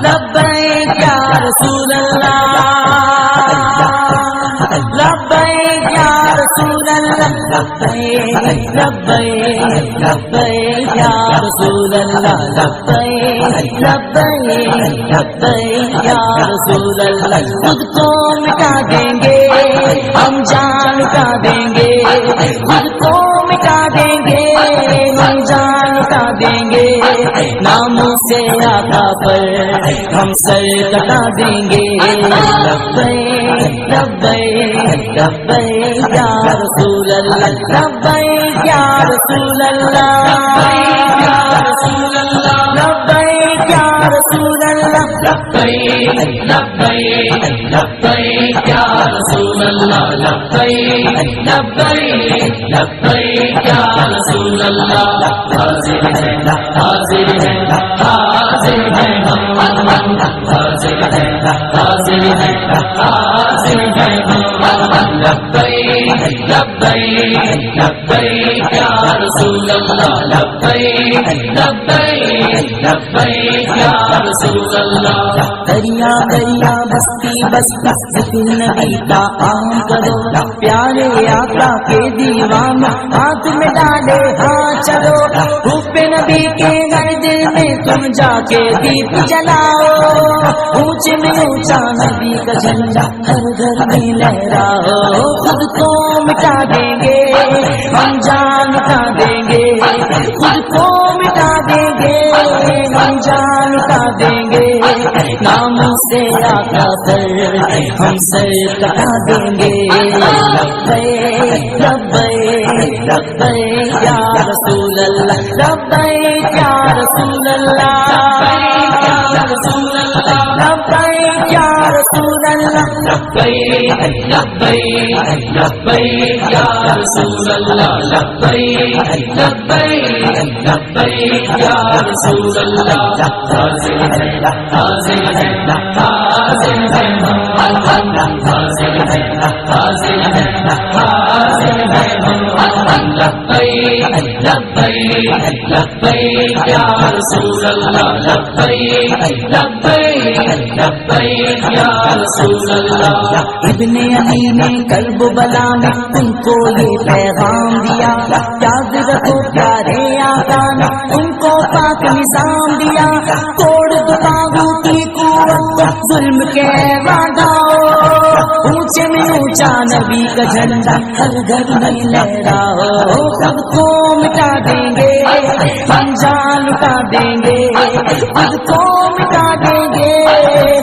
لبیک یا رسول اللہ لبیک یا رسول اللہ لبیک لبیک لبیک یا رسول اللہ لبیک لبیک لبیک یا رسول اللہ خود کو مٹا دیں گے ہم جان کا دیں گے خود کو مٹا دیں گے ہم جان کا دیں گے ناموں سے آقا پر ہم سر کٹا دیں گے لبیک لبیک لبیک یا رسول اللہ لبیک یا رسول اللہ لبیک یا رسول اللہ لبیک یا رسول اللہ لبیک لبیک لبیک یا رسول اللہ لبیک لبیک لبیک یا رسول اللہ حاضر ہے حاضر ہے حاضر ہے حاضر ہے حاضر ہے حاضر ہے لبیک لبیک لبیک یا رسول اللہ لبیک لبیک لبیک یا رسول اللہ دریا دریا بستی بستی ذکر نبی کا عام کرو پیارے آقا کے دیوان ہاتھ میں ڈالے ہاں چلو حب نبی کے گھر دل میں تم جا کے دیپ جلاؤ اونچے میں اونچا نبی کا جھنڈا ہر گھر میں لہراؤ خود کو مٹا دیں گے ہم جان کا دیں گے خود کو مٹا دیں گے ہم جان کا دیں گے نام سے آقا پر ہم سر کٹا دیں گے لبیک لبیک لبیک یا رسول اللہ لبیک یا رسول اللہ لبیک یا رسول اللہ لبیک یا رسول اللہ لبیک لبیک لبیک یا رسول اللہ لبیک لبیک لبیک یا رسول اللہ حاضر ہے حاضر ہے حاضر ہے حاضر ہے حاضر ہے حاضر ہے لبیک لبیک لبیک یا رسول اللہ لبیک لبیک لبیک یا رسول اللہ ابن علی نے قلب بلا میں تم کو یہ پیغام دیا یاد رکھو پیارے آقا نے تم کو پاک نظام دیا توڑ دو طاغوتی قوت ظلم کے وعداؤ اونچے میں اونچا نبی کا جھنڈا ہر گھر میں لہراؤ خود کو مٹا دیں گے ہم جان کا دیں گے خود کو مٹا دیں گے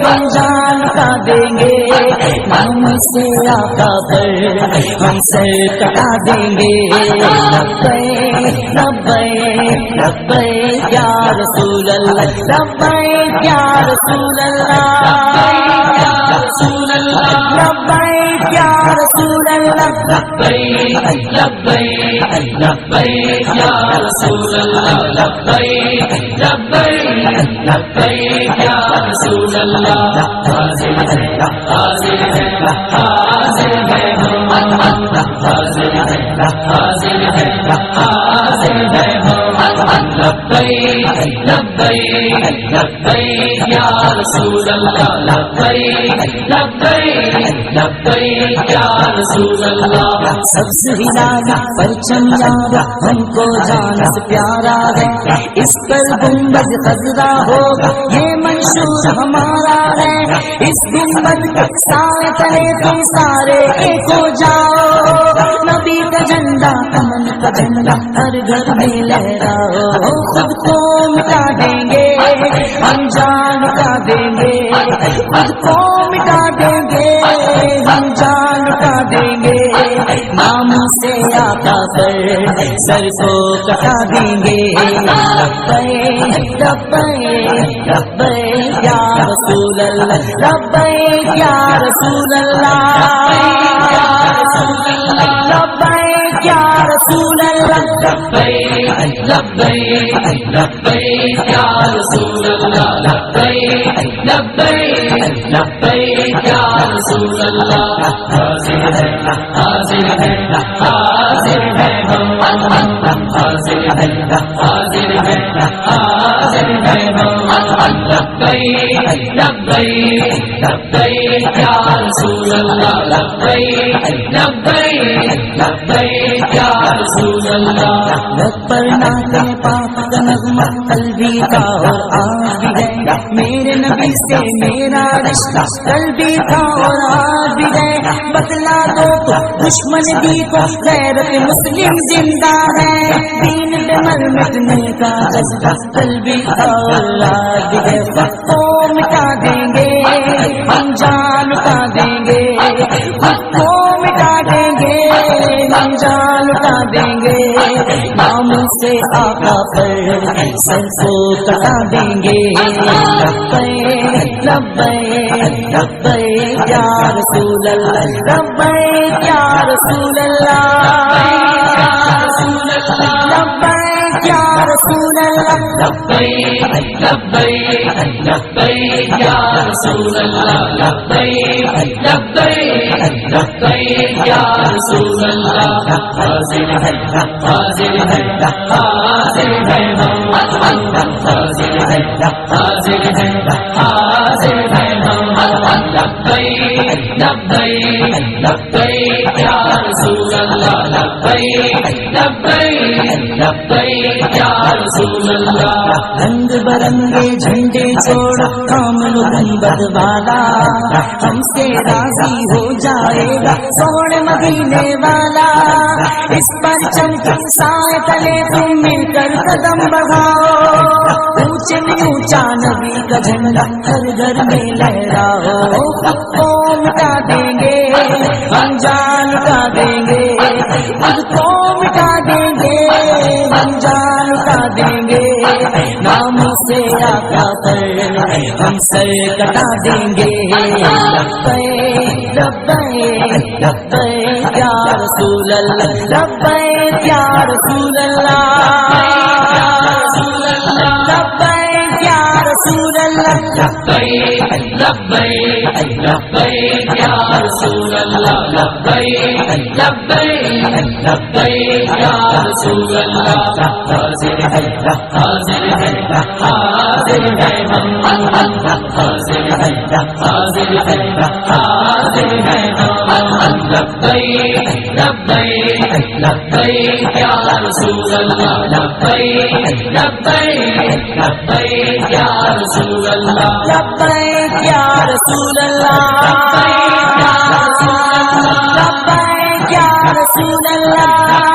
ہم جان کا دیں گے نام سے آقا پر ہم سر کٹا دیں گے لبیک لبیک لبیک یا رسول اللہ لبیک یا رسول اللہ لبیک یا رسول اللہ لبیک یا رسول اللہ لبیک لبیک لبیک یا رسول اللہ لبیک لبیک لبیک یا رسول اللہ حاضر ہے حاضر ہے حاضر ہے حاضر ہے حاضر ہے حاضر ہے لبیک لبیک لبیک یا رسول اللہ لبیک لبیک لبیک یا رسول اللہ سب سے زیادہ پرچم یاد ہم کو جان سے پیارا ہے اس پر گنبد خضرا ہوگا یہ منشور ہمارا ہے اس گنبد کے سائے تلے تم سارے ایک ہو جاؤ نبی کا جھنڈا امن کا جھنڈا ہر گھر میں لہراؤ خود کو مٹا دیں گے ہم جان کا دیں گے خود کو مٹا دیں گے ہم جان کا دیں گے نام سے آقا پر سر کو کٹا دیں گے لبیک لبیک لبیک یا رسول اللہ لبیک یا رسول اللہ لبیک یا رسول اللہ لبیک لبیک لبیک یا رسول اللہ لبیک لبیک لبیک یا رسول اللہ حاضر ہے حاضر ہے حاضر ہے حاضر ہے حاضر ہے حاضر ہے لبیک لبیک لبیک یا رسول اللہ لبیک لبیک لبیک یا رسول اللہ لب پر نعت پاک کا نغمہ قلبی کا اور آج بھی ہے میرے نبی سے میرا رشتہ قلبی کا اور آج بھی ہے بتلا دو تو دشمن بھی کو غیرت مسلم زندہ ہے دین پہ مر مٹنے کا جذبہ قلبی کا اور آج بھی ہے وقت کو مٹا دیں گے ہم جان لٹا دیں گے وقت کو مٹا دیں گے ہم جان لٹا دیں گے نام سے آقا پر سر کو کٹا دیں گے لبیک لبیک لبیک یا رسول اللہ لبیک یا رسول اللہ لبیک یا رسول اللہ لبیک لبیک لبیک یا رسول اللہ لبیک لبیک لبیک یا رسول اللہ حاضر ہے حاضر ہے حاضر ہے محمد حاضر ہے حاضر ہے حاضر ہے محمد لبیک لبیک لبیک یا رسول اللہ لبیک لبیک لبیک یا رسول اللہ رنگ برنگے جھنڈے چھوڑ کامل گنبد والا ہم سے راضی ہو جائے گا سوڑ مدینے والا اس پر چمک سائے تلے تم مل کر قدم بڑھاؤ اونچے میں اونچا نبی کا جھنڈا ہر گھر میں لہراؤ خود کو مٹا دیں گے ہم جان لٹا دیں گے خود کو مٹا دیں گے ہم جان لٹا دیں گے نام سے آقا پر ہم سر کٹا دیں گے لبیک لبیک لبیک یا رسول اللہ لبیک یا رسول اللہ لبیک یا رسول اللہ لبیک لبیک لبیک یا رسول اللہ لبیک لبیک لبیک یا رسول اللہ حاضر ہے حاضر ہے حاضر ہے محمد حاضر ہے حاضر ہے حاضر ہے محمد لبیک لبیک لبیک یا رسول اللہ لبیک لبیک لبیک یا رسول اللہ لبیک یا رسول اللہ لبیک یا رسول اللہ